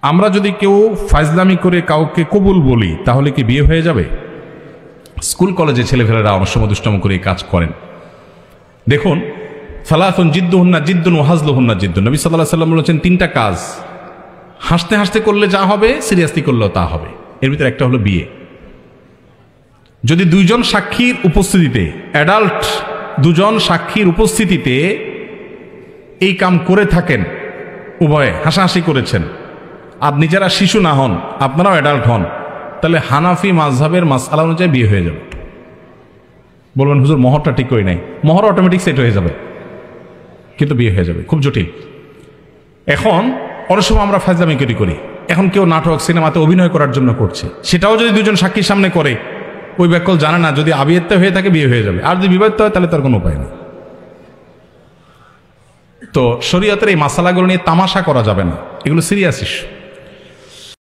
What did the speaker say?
আমরা যদি কেউ ফাজলামি করে কাউকে কবুল বলি তাহলে কি বিয়ে হয়ে যাবে? স্কুল কলেজে ছেলেফেলেরা অনেক সময় দুষ্টম করে কাজ করেন। দেখুন, সালাতুন জিদ্দুহুন্না জিদ্দুন ওয়া হাজলুহুন্না জিদ্দুন। নবী সাল্লাল্লাহু আলাইহি ওয়াসাল্লাম বলেছেন তিনটা কাজ হাসতে হাসতে করলে যা হবে সিরিয়াসলি করলেও তা হবে। এর ভিতরে একটা হলো বিয়ে। যদি দুইজন সাক্ষীর উপস্থিতিতে, অ্যাডাল্ট দুজন সাক্ষীর উপস্থিতিতে এই কাম করে থাকেন, উভয়ে হাসাহাসি করেছেন, আর নিজেরা শিশু না হন, আপনারাও অ্যাডাল্ট হন, তাহলে হানাফি মাযহাবের মাসআলা অনুযায়ী বিয়ে হয়ে যাবে। বলবেন হুজুর মোহরটা ঠিক করি নাই। মোহর অটোমেটিক সেট হয়ে যাবে, কিন্তু বিয়ে হয়ে যাবে। খুব জটিল। এখন অনেক সময় আমরা ফাজলামি করি, এখন কেউ নাটক সিনেমাতে অভিনয় করার জন্য করছে, সেটাও যদি দুজন সাক্ষীর সামনে করে, ওই ব্যাকল জানে না যদি আবিয়াত্ত হয়ে থাকে বিয়ে হয়ে যাবে, আর যদি বিবাহিত হয় তাহলে তার কোনো উপায় নেই। তো শরীয়তের এই মাসালাগুলো নিয়ে তামাশা করা যাবে না, এগুলো সিরিয়াস ইস্যু।